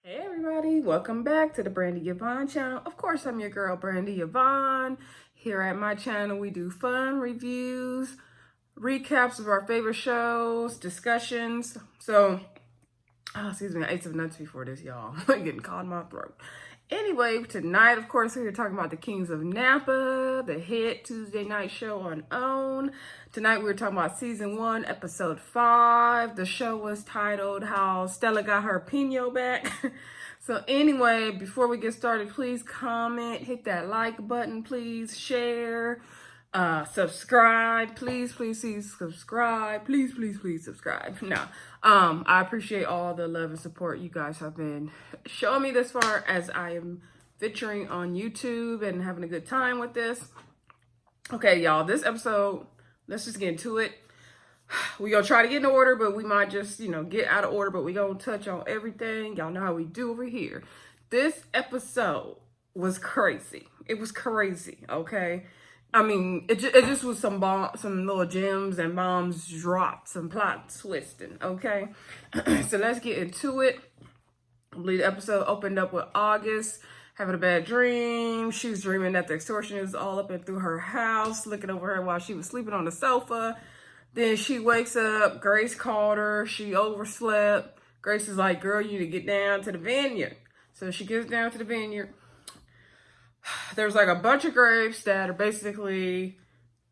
Hey everybody, welcome back to the Brandy Yvonne channel. Of course, I'm your girl Brandy Yvonne. Here at my channel, we do fun reviews, recaps of our favorite shows, discussions. Excuse me, I ate some nuts before this, y'all. I'm getting caught in my throat. Anyway, tonight, of course, we're talking about the Kings of Napa, the hit Tuesday night show on OWN. Tonight, we're talking about season 1, episode 5. The show was titled How Stella Got Her Pinot Back. So anyway, before we get started, please comment, hit that like button, please share, subscribe, please subscribe, please subscribe. Now, I appreciate all the love and support you guys have been showing me this far as I am featuring on YouTube and having a good time with this. Okay, y'all, this episode, let's just get into it. We gonna try to get in order, but we might just, get out of order, but we gonna touch on everything. Y'all know how we do over here. This episode was crazy. It was crazy, okay? I mean, it just was some little gems and bombs dropped, some plot twisting, okay? So let's get into it. I believe the episode opened up with August having a bad dream. She's dreaming that the extortion is all up and through her house, looking over her while she was sleeping on the sofa. Then she wakes up. Grace called her. She overslept. Grace is like, girl, you need to get down to the vineyard. So she gets down to the vineyard. There's like a bunch of grapes that are basically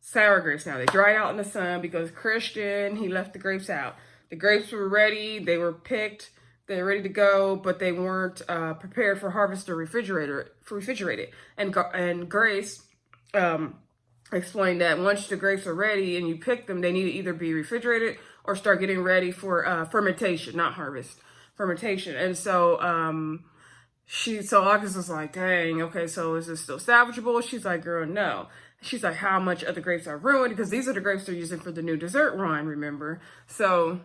sour grapes now. They dried out in the sun because Christian, he left the grapes out. The grapes were ready. They were picked. They're ready to go, but they weren't prepared for harvest or refrigerated. And Grace explained that once the grapes are ready and you pick them, they need to either be refrigerated or start getting ready for fermentation, not harvest, fermentation. And so August was like, dang, okay, so is this still salvageable? She's like, girl, no. She's like, how much of the grapes are ruined? Because these are the grapes they're using for the new dessert wine, remember? So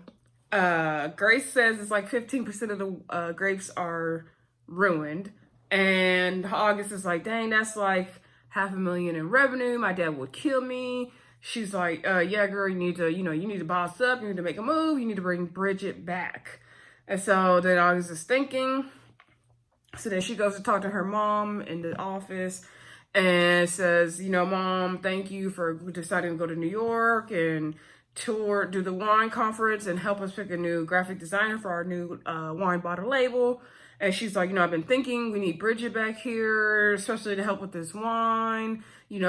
Grace says it's like 15% of the grapes are ruined. And August is like, dang, that's like $500,000 in revenue. My dad would kill me. She's like, yeah, girl, you need to boss up. You need to make a move. You need to bring Bridget back. And so then August is thinking. So then she goes to talk to her mom in the office and says, Mom, thank you for deciding to go to New York and do the wine conference and help us pick a new graphic designer for our new wine bottle label. And she's like, I've been thinking we need Bridget back here, especially to help with this wine.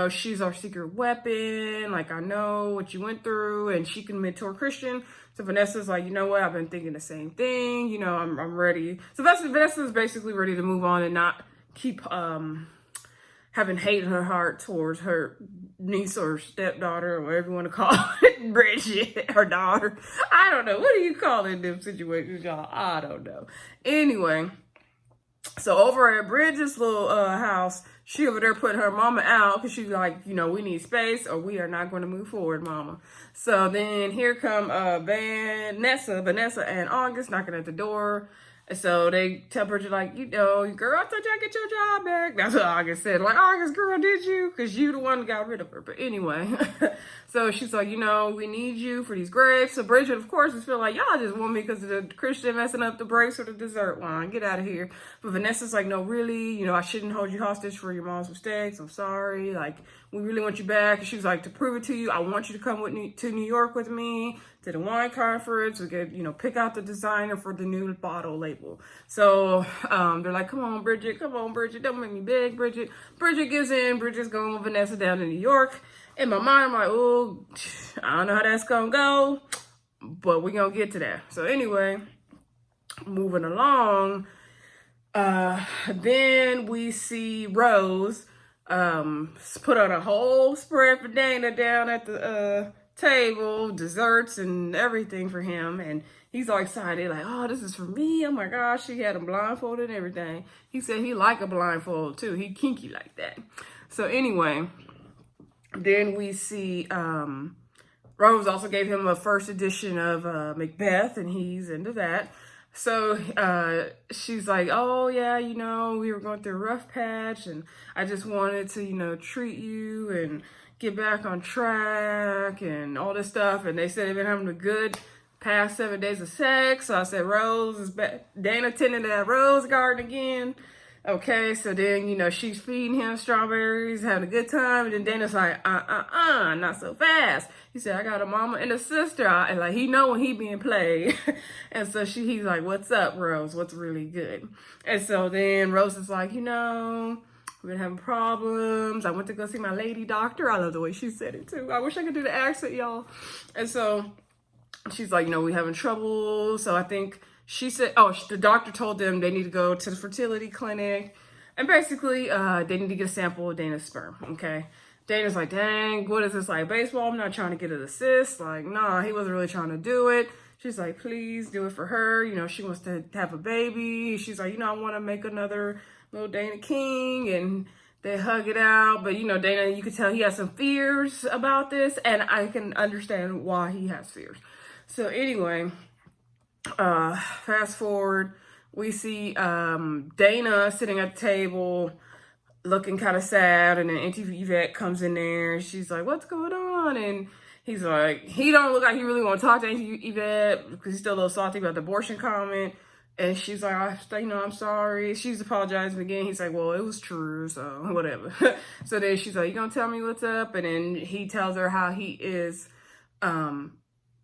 She's our secret weapon. Like, I know what you went through and she can mentor Christian. So Vanessa's like, you know what? I've been thinking the same thing. I'm ready. So Vanessa's basically ready to move on and not keep having hate in her heart towards her niece or stepdaughter or whatever you want to call it, Bridget, her daughter. I don't know. What do you call it in them situations, y'all? I don't know. Anyway, so over at Bridget's little house, she over there putting her mama out because she's like, we need space or we are not going to move forward, mama. So then here come Vanessa and August knocking at the door. And so they tell Bridget, like, girl, I thought y'all get your job back. That's what August said. Like, August, girl, did you? Because you the one that got rid of her. But anyway, so she's like, we need you for these grapes. So Bridget, of course, is feeling like, y'all just want me because of the Christian messing up the grapes for the dessert wine. Get out of here. But Vanessa's like, no, really, I shouldn't hold you hostage for your mom's mistakes. I'm sorry. Like, we really want you back. And she's like, to prove it to you, I want you to come to New York with me to the wine conference. We could, pick out the designer for the new bottle label. So they're like, come on, Bridget. Don't make me beg, Bridget. Bridget gives in. Bridget's going with Vanessa down to New York. In my mind, I'm like, oh, I don't know how that's going to go, but we're going to get to that. So anyway, moving along, then we see Rose put on a whole spread for Dana down at the table, desserts and everything for him, and he's all excited, like, oh, this is for me. Oh my gosh, she had him blindfolded and everything. He said he like a blindfold too. He kinky like that. So anyway, then we see Rose also gave him a first edition of Macbeth, and he's into that. So she's like, oh yeah, we were going through a rough patch and I just wanted to, treat you and get back on track and all this stuff. And they said they've been having a good past 7 days of sex. So I said, Rose is back. Dana tending to that rose garden again. Okay, so then, you know, she's feeding him strawberries, having a good time. And then Dana's like, not so fast. He said, I got a mama and a sister. And like, he know when he being played. And so he's like, what's up, Rose? What's really good? And so then Rose is like, you know, we've been having problems. I went to go see my lady doctor. I love the way she said it too. I wish I could do the accent, y'all. And so she's like, you know, we having trouble. So I think she said, the doctor told them they need to go to the fertility clinic. And basically, they need to get a sample of Dana's sperm, okay? Dana's like, dang, what is this, like baseball? I'm not trying to get an assist. Like, nah, he wasn't really trying to do it. She's like, please do it for her. You know, she wants to have a baby. She's like, you know, I want to make another little Dana King. And they hug it out. But, you know, Dana, you could tell he has some fears about this. And I can understand why he has fears. So anyway, fast forward, we see Dana sitting at the table looking kind of sad, and then Aunt Yvette comes in there and she's like, what's going on? And he's like, he don't look like he really want to talk to Aunt Yvette because he's still a little salty about the abortion comment. And she's like, I'm sorry. She's apologizing again. He's like, well, it was true, so whatever. So then she's like, you gonna tell me what's up? And then he tells her how he is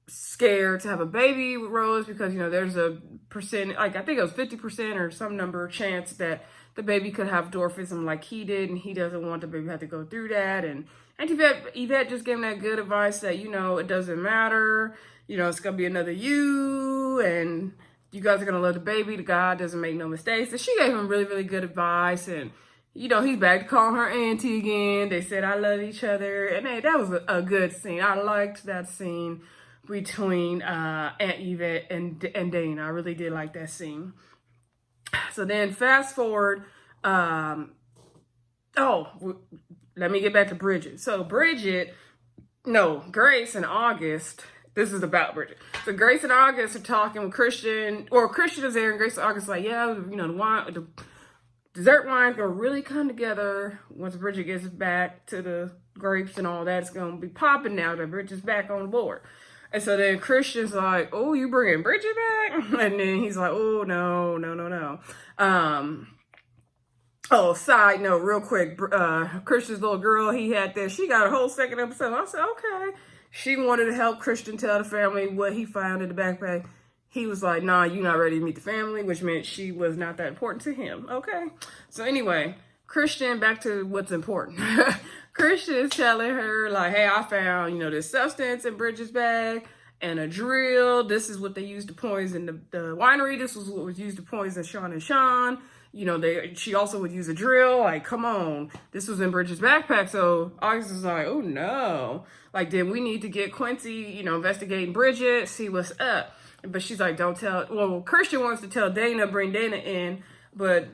scared to have a baby with Rose because, you know, there's a percent, like I think it was 50% or some number chance that the baby could have dwarfism like he did, and he doesn't want the baby to have to go through that. And Aunt Yvette just gave him that good advice that, you know, it doesn't matter, you know, it's gonna be another you, and you guys are gonna love the baby. The God doesn't make no mistakes. And she gave him really, really good advice. And, you know, he's back to calling her auntie again. They said, I love each other. And hey, that was a good scene. I liked that scene between Aunt Yvette and Dana. I really did like that scene. So then fast forward, let me get back to Bridget. So Grace and August, this is about Bridget. So Grace and August are talking with Christian, or Christian is there, and Grace and August are like, yeah, you know, the dessert wine's gonna really come together once Bridget gets back to the grapes and all that. It's gonna be popping now that Bridget's back on board. And so then Christian's like, oh, you bringing Bridget back? And then he's like, oh, no. Side note, real quick, Christian's little girl, he had this, she got a whole second episode. I said, okay. She wanted to help Christian tell the family what he found in the backpack. He was like, nah, you're not ready to meet the family, which meant she was not that important to him. Okay. So anyway, Christian, back to what's important. Christian is telling her, like, hey, I found, you know, this substance in Bridget's bag and a drill. This is what they used to poison the winery. This was what was used to poison Sean and Sean. You know, she also would use a drill. Like, come on. This was in Bridget's backpack. So August is like, oh, no. Like, then we need to get Quincy, you know, investigating Bridget, see what's up. But she's like, don't tell. Well, Christian wants to tell Dana, bring Dana in. But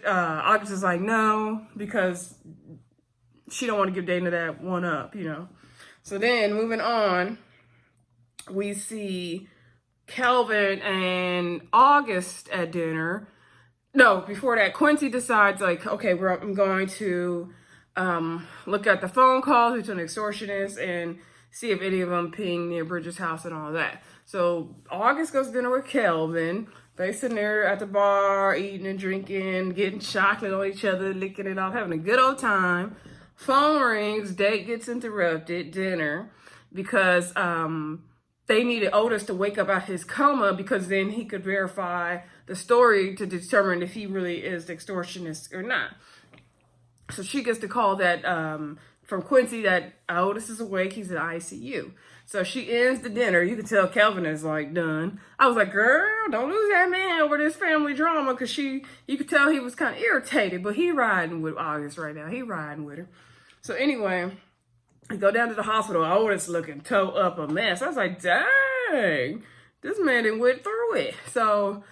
August is like, no, because she don't want to give Dana that one up, you know. So then moving on, we see Kelvin and August at dinner. No, before that, Quincy decides, like, okay, I'm going to look at the phone calls between extortionists and see if any of them ping near Bridget's house and all that. So August goes to dinner with Kelvin. They sitting there at the bar, eating and drinking, getting chocolate on each other, licking it off, having a good old time. Phone rings, date gets interrupted, dinner, because they needed Otis to wake up out his coma because then he could verify the story to determine if he really is the extortionist or not. So she gets the call that from Quincy that Otis is awake, he's in ICU. So she ends the dinner. You can tell Kelvin is like done. I was like, girl, don't lose that man over this family drama, because you could tell he was kind of irritated, but he riding with August right now. He riding with her. So anyway, I go down to the hospital. Otis looking toe up a mess. I was like, dang, this man done went through it. So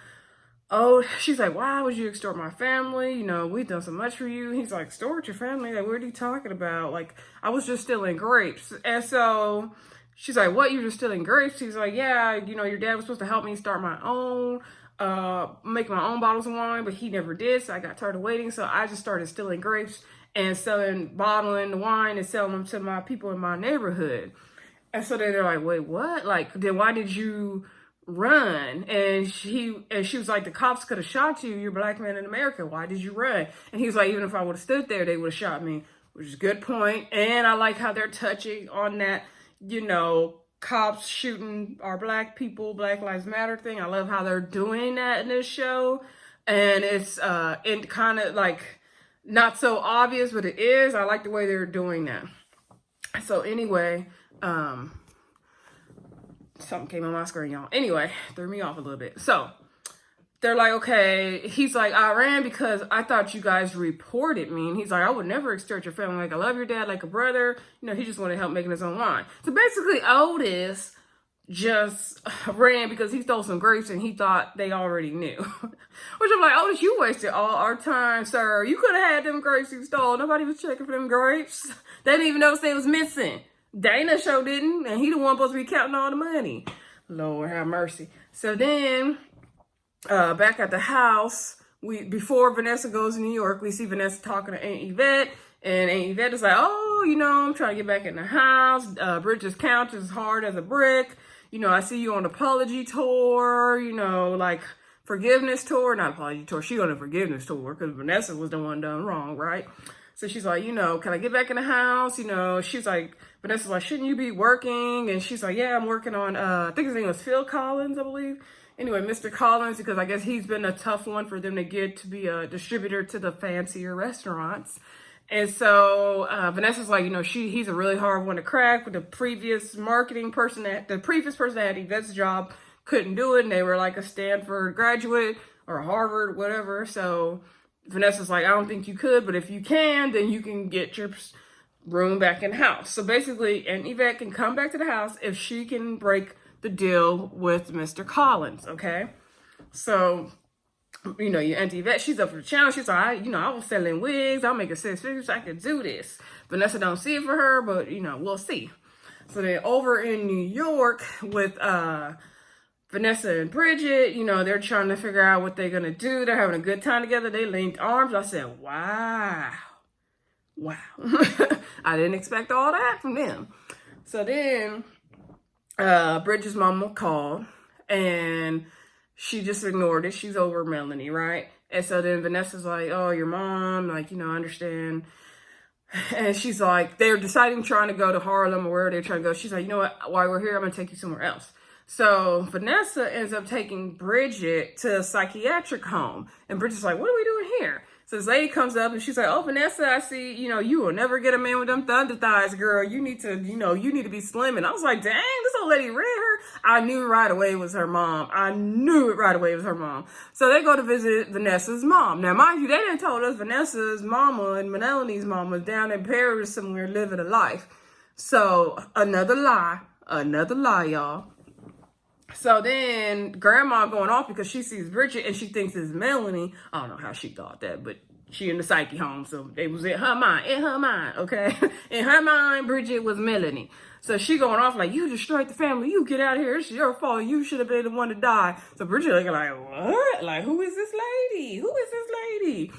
she's like, why would you extort my family? You know, we've done so much for you. He's like, extort your family? Like, what are you talking about? Like, I was just stealing grapes. And so she's like, what, you just stealing grapes? He's like, yeah, you know, your dad was supposed to help me start my own, make my own bottles of wine, but he never did. So I got tired of waiting. So I just started stealing grapes and bottling the wine and selling them to my people in my neighborhood. And so then they're like, wait, what? Like, then why did you run? And she was like, the cops could have shot you. You're a black man in America. Why did you run? And he was like, even if I would have stood there, they would have shot me, which is a good point. And I like how they're touching on that, you know, cops shooting our black people, Black Lives Matter thing. I love how they're doing that in this show. And it's it kind of like not so obvious, but it is. I like the way they're doing that. So anyway, something came on my screen, y'all. Anyway, threw me off a little bit. So they're like, okay, he's like, I ran because I thought you guys reported me. And he's like, I would never extort your family. Like, I love your dad like a brother. You know, he just wanted to help making his own wine. So basically, Otis just ran because he stole some grapes and he thought they already knew. Which I'm like, Otis, you wasted all our time, sir. You could have had them grapes you stole. Nobody was checking for them grapes. They didn't even notice they was missing. Dana sure didn't, and he the one supposed to be counting all the money. Lord have mercy. So then, back at the house, before Vanessa goes to New York, we see Vanessa talking to Aunt Yvette, and Aunt Yvette is like, oh, you know, I'm trying to get back in the house. Bridget's couch is hard as a brick. You know, I see you on an apology tour, you know, like forgiveness tour, not apology tour. She on a forgiveness tour because Vanessa was the one done wrong, right? So she's like, you know, can I get back in the house? You know, she's like, Vanessa's like, shouldn't you be working? And she's like, yeah, I'm working on, I think his name was Phil Collins, I believe. Anyway, Mr. Collins, because I guess he's been a tough one for them to get to be a distributor to the fancier restaurants. And so Vanessa's like, you know, he's a really hard one to crack. With the previous person that had Yvette's job couldn't do it. And they were like a Stanford graduate or Harvard, whatever. So Vanessa's like, I don't think you could, but if you can, then you can get your room back in the house. So basically, Aunt Yvette can come back to the house if she can break the deal with Mr. Collins, okay? So, you know, your Aunt Yvette, she's up for the challenge. She's like, I was selling wigs. I'll make a 6 figures. I could do this. Vanessa don't see it for her, but, you know, we'll see. So then over in New York with Vanessa and Bridget, you know, they're trying to figure out what they're going to do. They're having a good time together. They linked arms. I said, wow. I didn't expect all that from them. So then Bridget's mama called and she just ignored it. She's over Melanie, right? And so then Vanessa's like, oh, your mom, like, you know, I understand. And she's like, they're deciding trying to go to Harlem or where they're trying to go. She's like, you know what? While we're here, I'm going to take you somewhere else. So Vanessa ends up taking Bridget to a psychiatric home. And Bridget's like, what are we doing here? So this lady comes up and she's like, oh, Vanessa, I see, you know, you will never get a man with them thunder thighs, girl. You need to, you need to be slim. And I was like, dang, this old lady read her. I knew right away it was her mom. So they go to visit Vanessa's mom. Now, mind you, they didn't tell us Vanessa's mama and Melanie's mom was down in Paris somewhere living a life. So another lie, y'all. So then grandma going off because she sees Bridget and she thinks it's Melanie. I don't know how she thought that, but she in the psyche home. So it was in her mind, okay? In her mind, Bridget was Melanie. So she going off like, you destroyed the family. You get out of here. It's your fault. You should have been the one to die. So Bridget looking like, what? Like, who is this lady?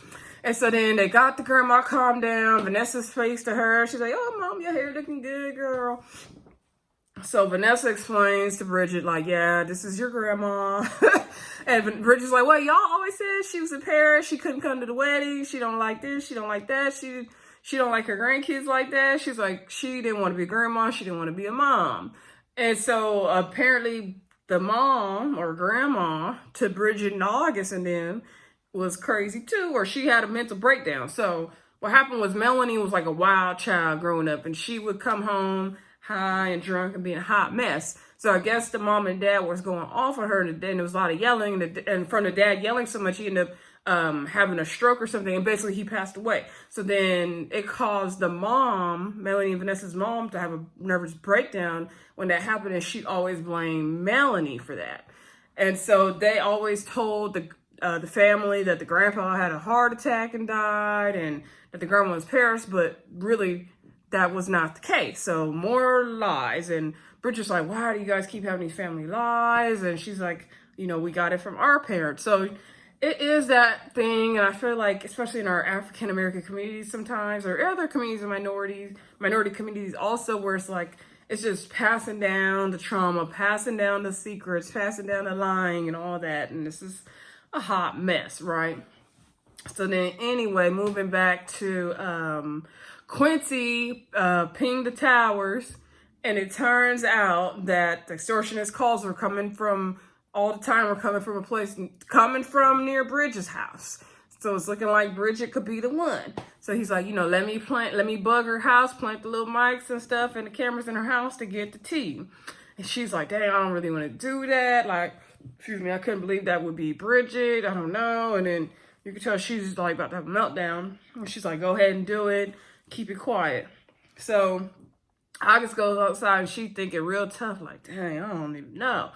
And so then they got the grandma calmed down. Vanessa's face to her. She's like, oh, mom, your hair looking good, girl. So Vanessa explains to Bridget, like, yeah, this is your grandma. And Bridget's like, well, y'all always said she was in Paris. She couldn't come to the wedding. She don't like this. She don't like that. She don't like her grandkids like that. She's like, she didn't want to be a grandma. She didn't want to be a mom. And so apparently the mom or grandma to Bridget and August and them was crazy too, or she had a mental breakdown. So what happened was Melanie was like a wild child growing up, and she would come home high and drunk and being a hot mess. So I guess the mom and dad was going off on her, and then there was a lot of yelling, and from the dad yelling so much, he ended up having a stroke or something, and basically he passed away. So then it caused the mom, Melanie and Vanessa's mom, to have a nervous breakdown when that happened, and she always blamed Melanie for that. And so they always told the family that the grandpa had a heart attack and died, and that the grandma was Paris, but really that was not the case. So more lies. And Bridget's like, why do you guys keep having these family lies? And she's like, we got it from our parents. So it is that thing. And I feel like, especially in our African-American communities sometimes, or other communities of minority communities also, where it's like, it's just passing down the trauma, passing down the secrets, passing down the lying and all that. And this is a hot mess, right? So then anyway, moving back to Quincy pinged the towers, and it turns out that the extortionist calls were coming from all the time, were coming from a place, coming from near Bridget's house. So it's looking like Bridget could be the one. So he's like, let me bug her house, plant the little mics and stuff and the cameras in her house to get the tea. And she's like, dang, I don't really want to do that. Like, excuse me, I couldn't believe that would be Bridget. I don't know. And then you can tell she's like about to have a meltdown. And she's like, go ahead and do it. Keep it quiet. So August goes outside and she thinking real tough, like, dang, I don't even know.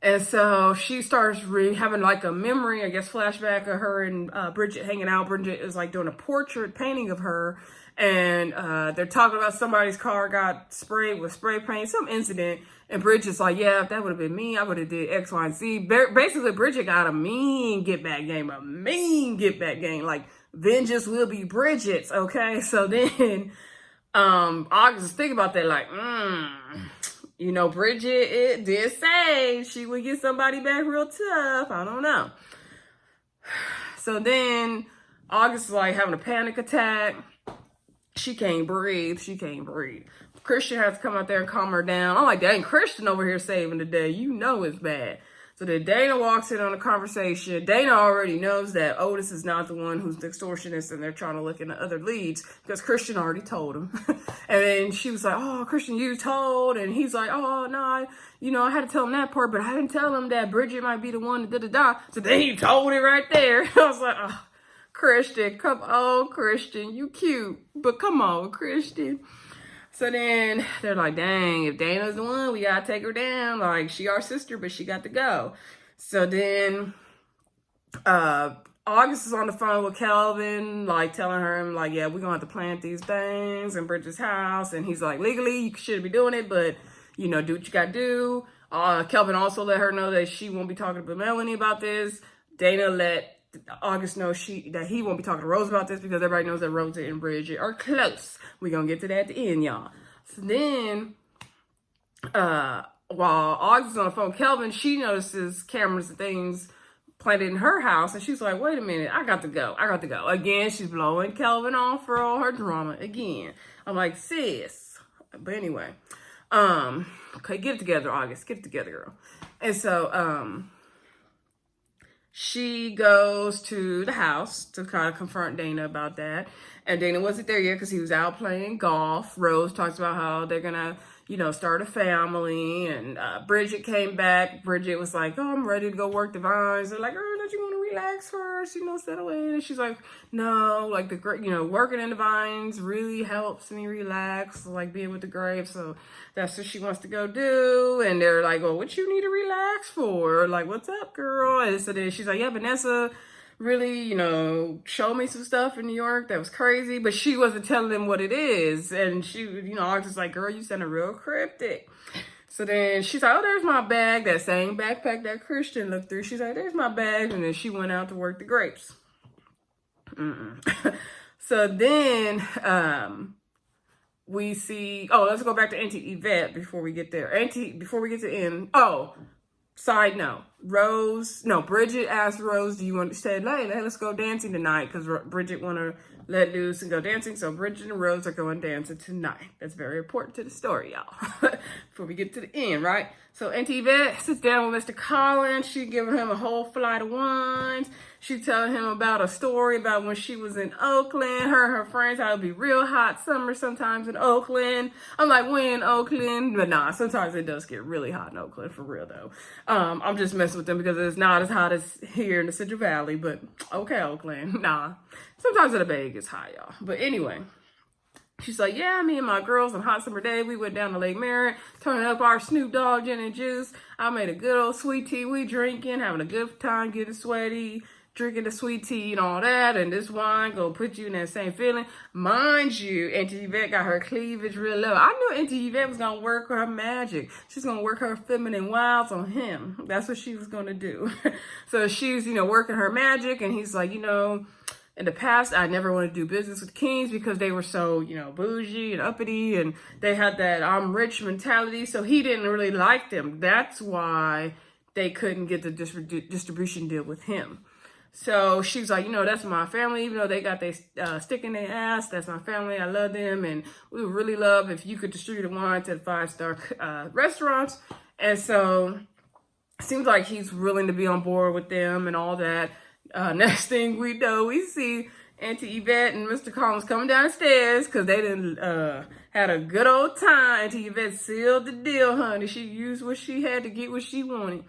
And so she starts having like a memory, I guess, flashback of her and Bridget hanging out. Bridget is like doing a portrait painting of her. And they're talking about somebody's car got sprayed with spray paint, some incident. And Bridget's like, yeah, if that would have been me, I would have did X, Y, and Z. Basically, Bridget got a mean get back game, Like, vengeance will be Bridget's, okay? So then August is thinking about that, like, Bridget, it did say she would get somebody back real tough. I don't know. So then August is like having a panic attack. She can't breathe. Christian has to come out there and calm her down. I'm like, dang, Christian over here saving the day. It's bad. So then Dana walks in on a conversation. Dana already knows that Otis is not the one who's the extortionist, and they're trying to look into other leads because Christian already told him. And then she was like, oh, Christian, you told? And he's like, oh, no, I had to tell him that part, but I didn't tell him that Bridget might be the one that da-da-da. So then he told it right there. I was like, oh, Christian, come on, Christian, you cute, but come on, Christian. So then they're like, dang, if Dana's the one, we gotta take her down. Like, she our sister, but she got to go. So then August is on the phone with Kelvin, like telling her, like, yeah, we're gonna have to plant these things in Bridget's house. And he's like, legally, you shouldn't be doing it, but, do what you gotta do. Kelvin also let her know that she won't be talking to Melanie about this. Dana let August know that he won't be talking to Rose about this because everybody knows that Rosa and Bridget are close. We're gonna get to that at the end, y'all. So then while August is on the phone with Kelvin, she notices cameras and things planted in her house, and she's like, wait a minute, I got to go. Again, she's blowing Kelvin off for all her drama again. I'm like, sis. But anyway, okay, get it together, August. Get it together, girl. And so she goes to the house to kind of confront Dana about that. And Dana wasn't there yet because he was out playing golf. Rose talks about how they're going to, start a family. And Bridget came back. Bridget was like, oh, I'm ready to go work the vines. They're like, oh, don't you want to relax first? Settle in. And she's like, no, like working in the vines really helps me relax, like being with the grapes. So that's what she wants to go do. And they're like, well, what you need to relax for? Like, what's up, girl? And so then she's like, yeah, Vanessa really, showed me some stuff in New York that was crazy, but she wasn't telling them what it is. And she, I was just like, girl, you sounded real cryptic. So then she's like, oh, there's my bag, that same backpack that Christian looked through. She's like, there's my bag. And then she went out to work the grapes. So then we see, let's go back to Aunt Yvette before we get there. Before we get to end, side note, Bridget asked Rose, do you want to say, hey, let's go dancing tonight? Because Bridget want to let loose and go dancing. So Bridget and Rose are going dancing tonight. That's very important to the story, y'all. Before we get to the end, right? So Aunt Yvette sits down with Mr. Collins. She giving him a whole flight of wines. She telling him about a story about when she was in Oakland. Her and her friends, how it'd be real hot summer sometimes in Oakland. I'm like, when in Oakland? But nah, sometimes it does get really hot in Oakland, for real though. I'm just messing with them because it's not as hot as here in the Central Valley. But okay, Oakland, nah. Sometimes in the Bay it gets hot, y'all. But anyway. She's like, yeah, me and my girls on hot summer day, we went down to Lake Merritt, turning up our Snoop Dogg gin and juice. I made a good old sweet tea. We drinking, having a good time, getting sweaty, drinking the sweet tea and all that. And this wine gonna put you in that same feeling. Mind you, Aunt Yvette got her cleavage real low. I knew Aunt Yvette was gonna work her magic. She's gonna work her feminine wiles on him. That's what she was gonna do. So she's, working her magic, and he's like, in the past, I never wanted to do business with kings because they were so, bougie and uppity, and they had that I'm rich mentality. So he didn't really like them. That's why they couldn't get the distribution deal with him. So she's like, that's my family, even though they got their stick in their ass. That's my family. I love them. And we would really love if you could distribute the wine to the 5-star restaurants. And so it seems like he's willing to be on board with them and all that. Next thing we know, we see Auntie Yvette and Mr. Collins coming downstairs because they didn't had a good old time. Auntie Yvette sealed the deal, honey. She used what she had to get what she wanted.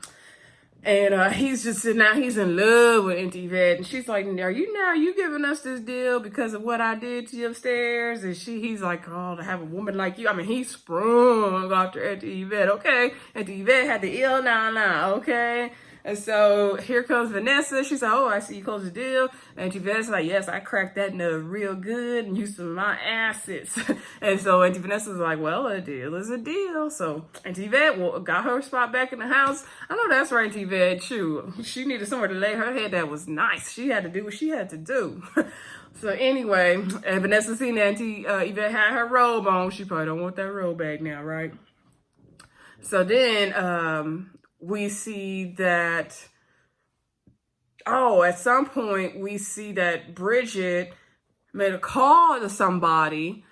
And he's just sitting out. He's in love with Auntie Yvette. And she's like, are you giving us this deal because of what I did to you upstairs? And he's like, oh, to have a woman like you. I mean, he sprung after Auntie Yvette. Okay. Auntie Yvette had the ill now. Okay. And so here comes Vanessa. She's like, oh, I see you closed the deal. And Auntie Vanessa's like, yes, I cracked that nut real good and used some of my assets. And so Auntie Vanessa's like, well, a deal is a deal. So Auntie Yvette got her spot back in the house. I know that's right, Auntie Yvette, too. She needed somewhere to lay her head that was nice. She had to do what she had to do. So anyway, and Vanessa seen Auntie Yvette had her robe on. She probably don't want that robe back now, right? So then we see that, at some point we see that Bridget made a call to somebody,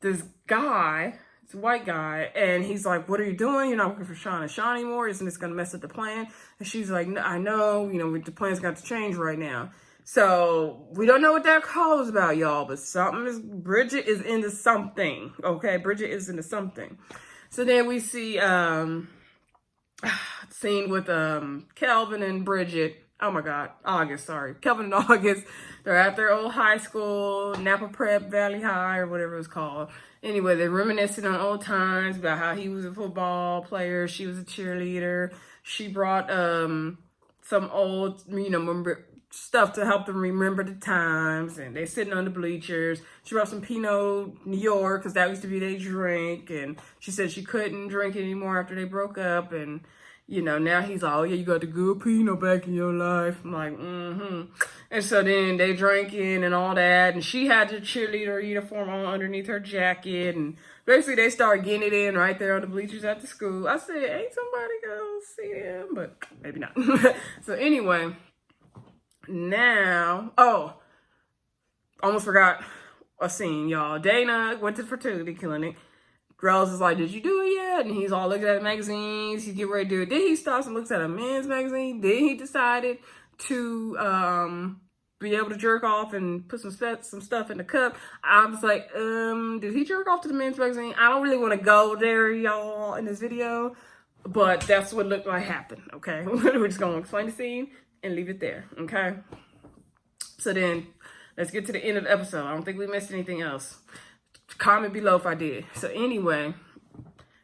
this guy, this white guy, and he's like, what are you doing? You're not working for Sean and Sean anymore. Isn't this going to mess up the plan? And she's like, no, I know, the plan's got to change right now. So we don't know what that call is about, y'all, but Bridget is into something, okay? Bridget is into something. So then we see, scene with Kelvin and Bridget. Oh my God, Kelvin and August. They're at their old high school, Napa Prep, Valley High, or whatever it's called. Anyway, they're reminiscing on old times about how he was a football player, she was a cheerleader. She brought some old, stuff to help them remember the times, and they're sitting on the bleachers. She brought some Pinot, New York, because that used to be their drink, and she said she couldn't drink anymore after they broke up, and now he's like, oh yeah, you got the good Pinot back in your life. I'm like, And so then they drinking and all that, and she had the cheerleader uniform on underneath her jacket, and basically they start getting it in right there on the bleachers at the school. I said, ain't somebody go see them? But maybe not. So anyway, now, almost forgot a scene, y'all. Dana went to the fertility clinic. Rose is like, did you do it yet? And he's all looking at magazines. He's getting ready to do it. Then he stops and looks at a men's magazine. Then he decided to be able to jerk off and put some stuff in the cup. I was like, did he jerk off to the men's magazine? I don't really want to go there, y'all, in this video. But that's what looked like happened, okay? We're just going to explain the scene and leave it there, okay? So then, let's get to the end of the episode. I don't think we missed anything else. Comment below if I did. So anyway,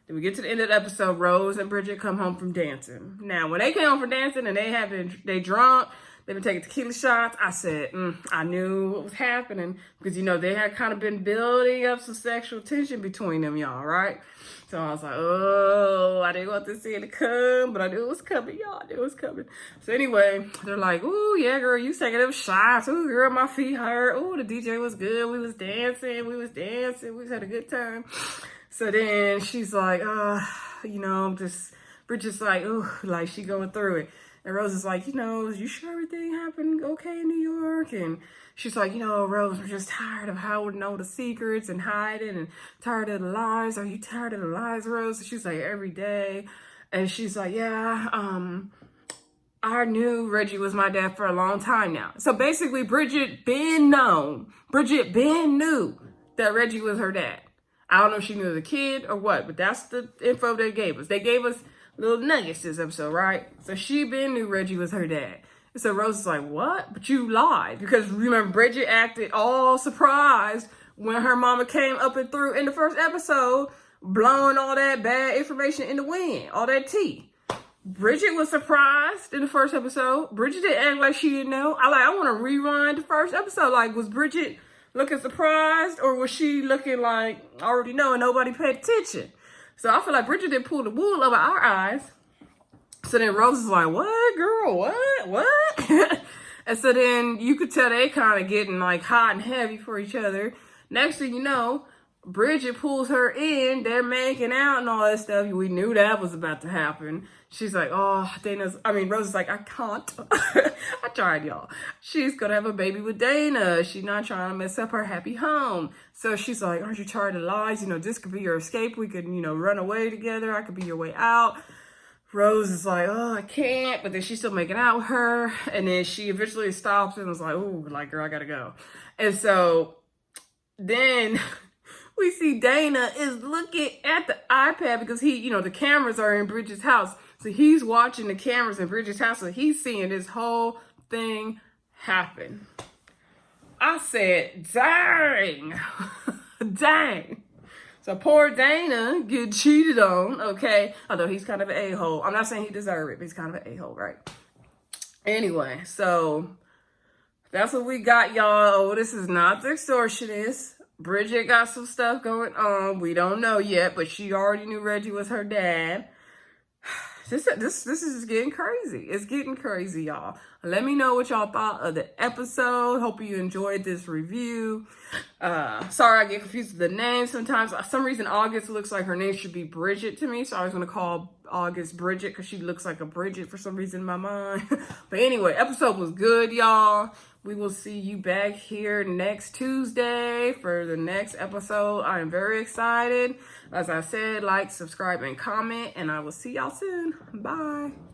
then we get to the end of the episode. Rose and Bridget come home from dancing. Now, when they came home from dancing and they drunk, they've been taking tequila shots. I said, I knew what was happening because, they had kind of been building up some sexual tension between them, y'all, right? So I was like, oh, I didn't want this scene to come, but I knew it was coming, y'all. I knew it was coming. So anyway, they're like, ooh, yeah, girl, you taking them shots. Ooh, girl, my feet hurt. Ooh, the DJ was good. We was dancing. We just had a good time. So then she's like, Bridget's like, ooh, like she going through it. And Rose is like, you sure everything happened okay in New York? And she's like, Rose, I'm just tired of how we know the secrets and hiding and tired of the lies. Are you tired of the lies, Rose? And she's like, every day. And she's like, yeah, I knew Reggie was my dad for a long time now. So basically, Bridget been knew that Reggie was her dad. I don't know if she knew as a kid or what, but that's the info they gave us. They gave us little nuggets this episode, right? So she been knew Reggie was her dad. So Rose is like, what? But you lied. Because remember, Bridget acted all surprised when her mama came up and through in the first episode, blowing all that bad information in the wind, all that tea. Bridget was surprised in the first episode. Bridget didn't act like she didn't know. I want to rewind the first episode. Like, was Bridget looking surprised, or was she looking like, I already know and nobody paid attention? So I feel like Bridget didn't pull the wool over our eyes. So then Rose is like, what, girl, what? And so then you could tell they kind of getting like hot and heavy for each other. Next thing you know, Bridget pulls her in. They're making out and all that stuff. We knew that was about to happen. She's like, oh, Rose is like, I can't. I tried, y'all. She's going to have a baby with Dana. She's not trying to mess up her happy home. So she's like, aren't you tired of lies? This could be your escape. We could, run away together. I could be your way out. Rose is like, oh, I can't. But then she's still making out with her. And then she eventually stops and was like, oh, like, girl, I got to go. And so then we see Dana is looking at the iPad because the cameras are in Bridget's house. So he's watching the cameras in Bridget's house. So he's seeing this whole thing happen. I said, dang. Dang. So poor Dana get cheated on, okay? Although he's kind of an a-hole. I'm not saying he deserved it, but he's kind of an a-hole, right? Anyway, so that's what we got, y'all. Otis is not the extortionist. Bridget got some stuff going on. We don't know yet, but she already knew Reggie was her dad. This is getting crazy. It's getting crazy, y'all. Let me know what y'all thought of the episode. Hope you enjoyed this review. Sorry I get confused with the names sometimes. For some reason, August looks like her name should be Bridget to me. So I was going to call August Bridget because she looks like a Bridget for some reason in my mind. But anyway, episode was good, y'all. We will see you back here next Tuesday for the next episode. I am very excited. As I said, like, subscribe, and comment, and I will see y'all soon. Bye.